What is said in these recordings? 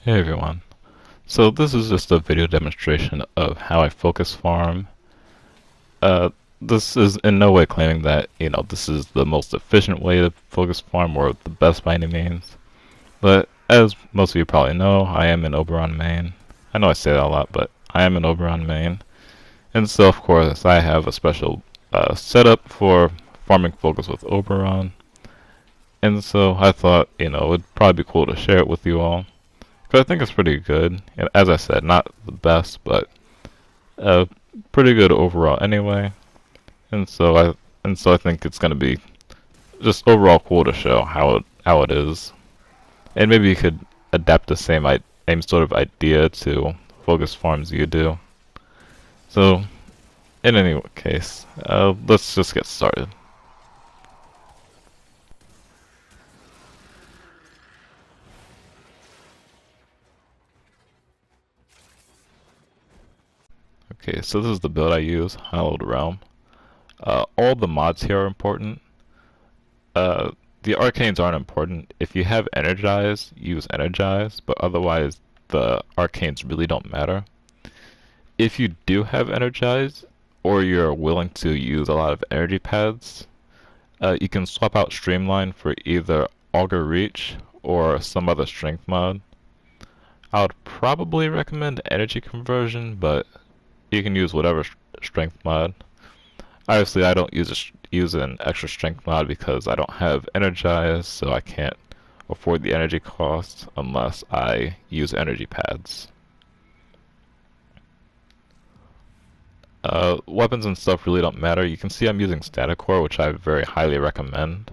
Hey everyone. So this is just a video demonstration of how I focus farm. Uh, this is in no way claiming that, this is the most efficient way to focus farm or the best by any means. But as most of you probably know, I am in Oberon main. I know I say that a lot, but I am in Oberon main. And so of course I have a special setup for farming focus with Oberon. And so I thought, it'd probably be cool to share it with you all. Because I think it's pretty good. And as I said, not the best, but uh, pretty good overall anyway. And so I think it's gonna be just overall cool to show how it is, and maybe you could adapt the same sort of idea to focus farms you do. So in any case, let's just get started. Okay, so this is the build I use, Hallowed Realm. All the mods here are important. Uh, the arcanes aren't important. If you have Energize, use Energize, but otherwise the arcanes really don't matter. If you do have Energize, or you're willing to use a lot of energy pads, you can swap out Streamline for either Augur Reach or some other strength mod. I would probably recommend Energy Conversion, but you can use whatever strength mod. Obviously, I don't use an extra strength mod because I don't have Energize, so I can't afford the energy cost unless I use energy pads. Weapons and stuff really don't matter. You can see I'm using Static Core, which I very highly recommend.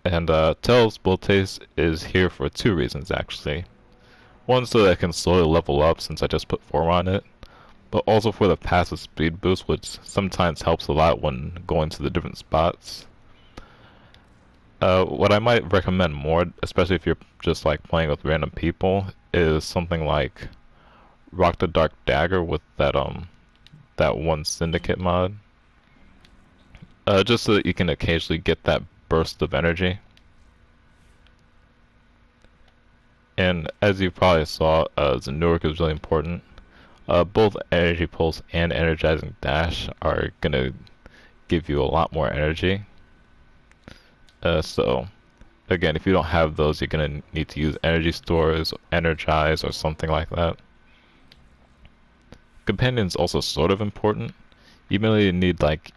And Tel's Boltace is here for two reasons, actually. One, so that I can slowly level up since I just put 4 on it, but also for the passive speed boost, which sometimes helps a lot when going to the different spots. What I might recommend more, especially if you're just like playing with random people, is something like Rock the Dark Dagger with that one Syndicate mod. Just so that you can occasionally get that burst of energy. And as you probably saw, Zenuric is really important. Both Energy Pulse and Energizing Dash are gonna give you a lot more energy. So again, if you don't have those, you're gonna need to use energy stores, energize, or something like that. Companion's also sort of important. You may need like,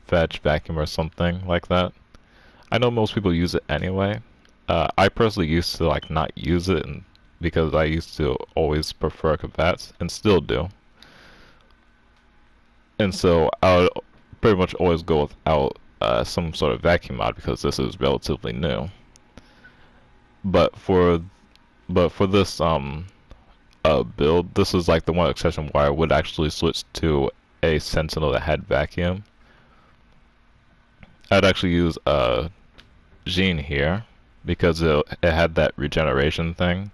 fetch, vacuum, or something like that. I know most people use it anyway. I personally used to like not use it because I used to always prefer Kavats and still do. And so I would pretty much always go without some sort of vacuum mod because this is relatively new. But for this build, this is like the one exception where I would actually switch to a Sentinel that had vacuum. I'd actually use Jean here because it had that regeneration thing,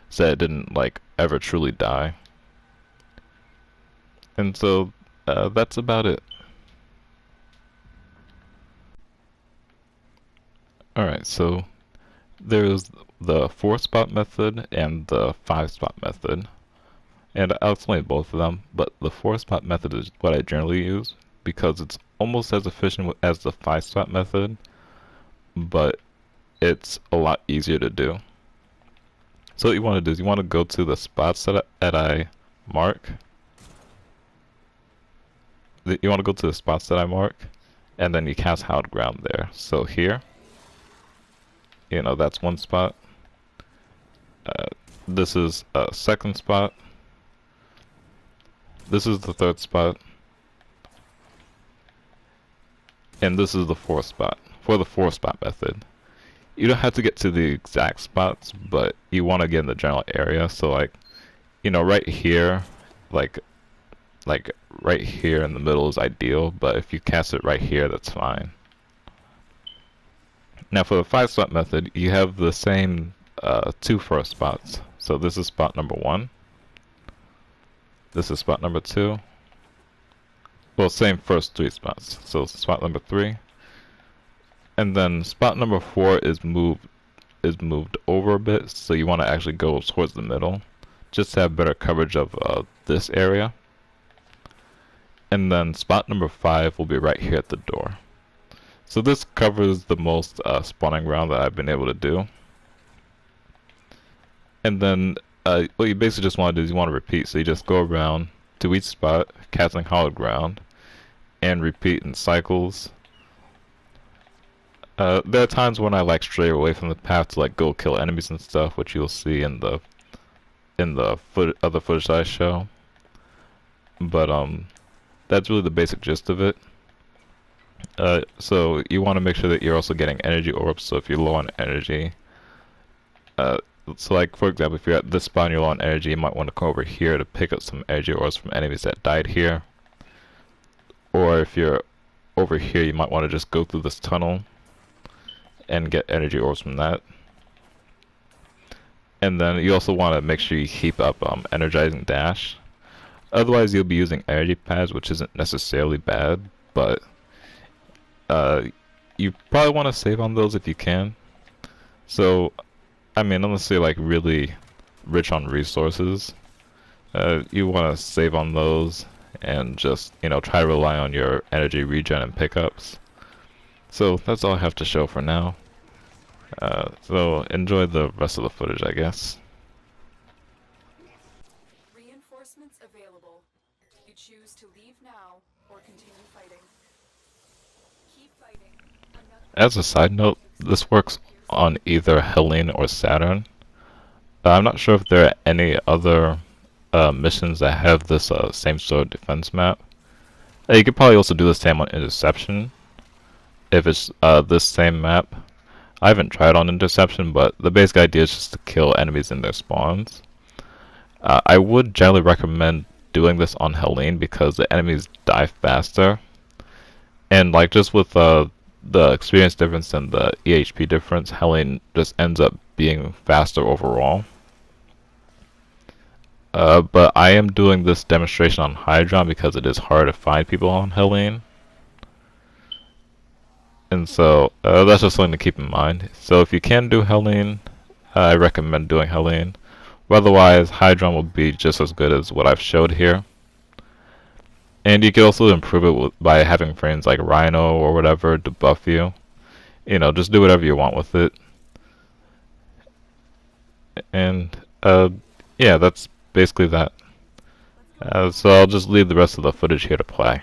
so it didn't like ever truly die. And so that's about it. Alright, so there's the 4-spot method and the 5-spot method. And I'll explain both of them, but the 4-spot method is what I generally use because it's almost as efficient as the 5-spot method, but it's a lot easier to do. So what you want to do is you want to go to the spots that I mark. You want to go to the spots that I mark, and then you cast Hallowed Ground there. So here, that's one spot. This is a second spot. This is the third spot. And this is the fourth spot, for the 4-spot method. You don't have to get to the exact spots, but you want to get in the general area. So like, right here, like right here in the middle is ideal, but if you cast it right here, that's fine. Now for the 5-spot method, you have the same 2 first spots. So this is spot number 1. This is spot number 2. Well, same first 3 spots. So spot number 3. And then spot number 4 is moved is moved over a bit, so you want to actually go towards the middle, just to have better coverage of this area. And then spot number 5 will be right here at the door. So this covers the most spawning ground that I've been able to do. And then what you basically just want to do is you want to repeat. So you just go around to each spot, casting hallowed ground, and repeat in cycles. There are times when I like stray away from the path to like go kill enemies and stuff, which you'll see in the other footage that I show. But that's really the basic gist of it. So you want to make sure that you're also getting energy orbs. So if you're low on energy, so like for example, if you're at this spot and you're low on energy, you might want to come over here to pick up some energy orbs from enemies that died here. Or if you're over here, you might want to just go through this tunnel and get energy orbs from that. And then you also want to make sure you keep up energizing dash. Otherwise, you'll be using energy pads, which isn't necessarily bad, but you probably want to save on those if you can. So, I mean, unless you're like really rich on resources, you want to save on those and just, you know, try to rely on your energy regen and pickups. So that's all I have to show for now. So enjoy the rest of the footage, I guess. Reinforcements available. You choose to leave now or continue fighting. Keep fighting. As a side note, this works on either Helene or Saturn. I'm not sure if there are any other missions that have this same sort of defense map. You could probably also do the same on Interception, if it's this same map. I haven't tried on Interception, but the basic idea is just to kill enemies in their spawns. I would generally recommend doing this on Helene because the enemies die faster. And like just with the experience difference and the EHP difference, Helene just ends up being faster overall. But I am doing this demonstration on Hydron because it is hard to find people on Helene. And so that's just something to keep in mind. So if you can do Helene, I recommend doing Helene. Otherwise, Hydron will be just as good as what I've showed here. And you can also improve it by having friends like Rhino or whatever to buff you. You know, just do whatever you want with it. And yeah, that's basically that. So I'll just leave the rest of the footage here to play.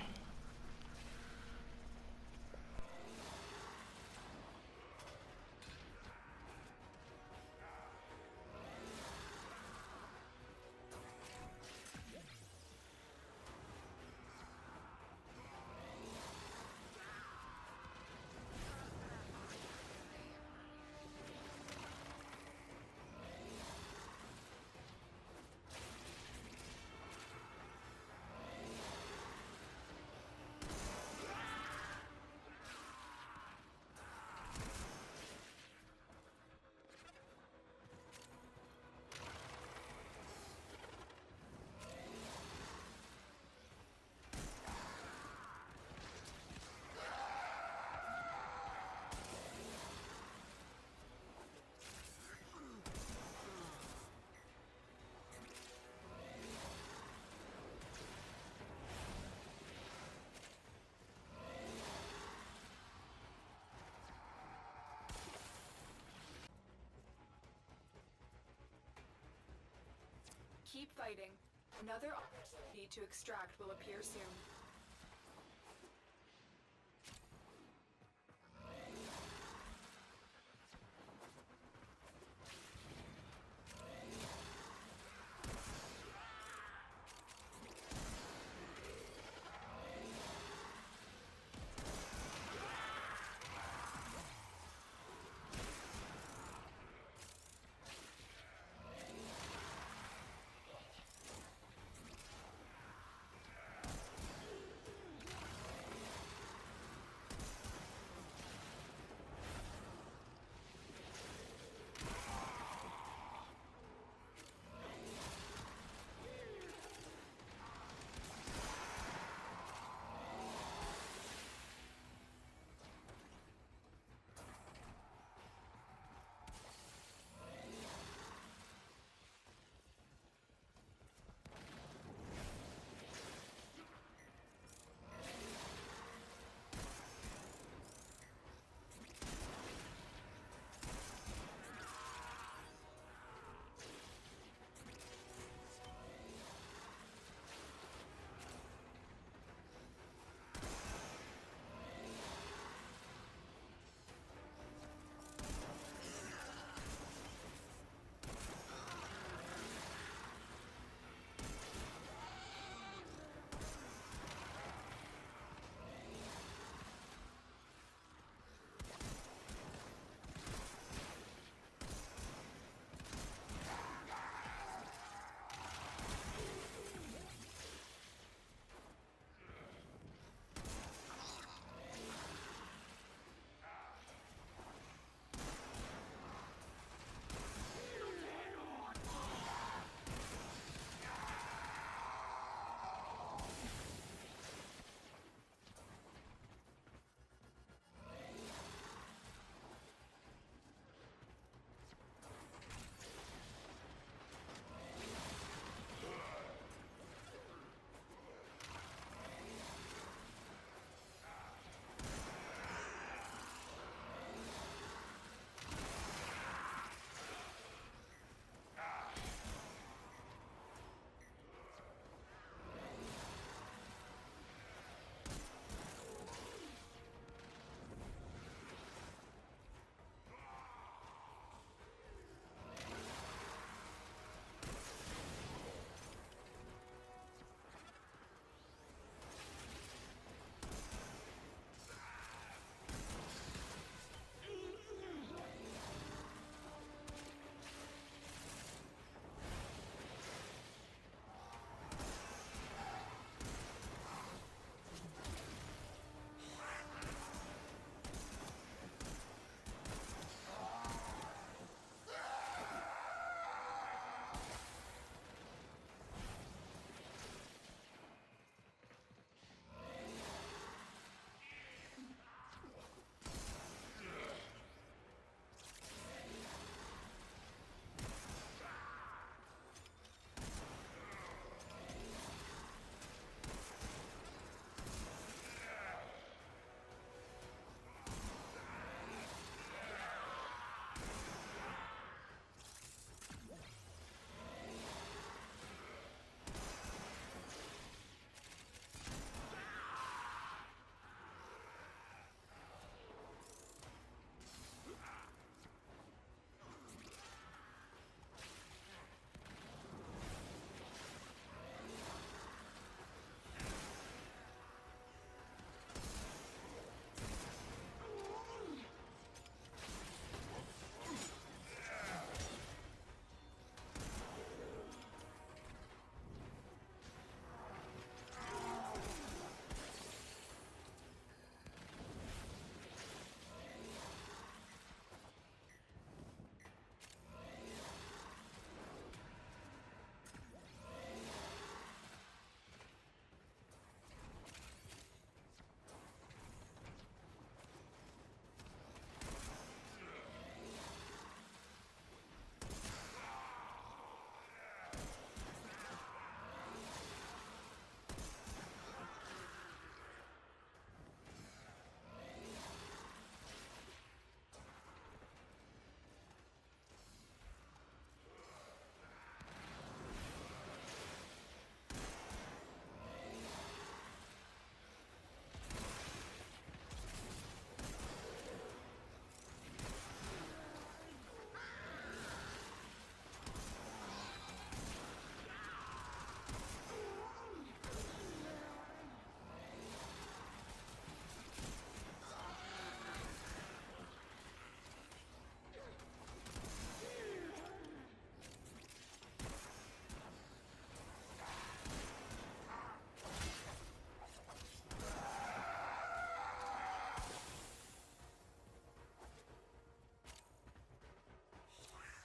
Keep fighting. Another opportunity to extract will appear soon.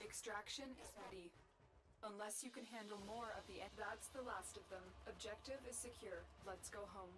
Extraction is ready. Unless you can handle more of the end. That's the last of them. Objective is secure. Let's go home.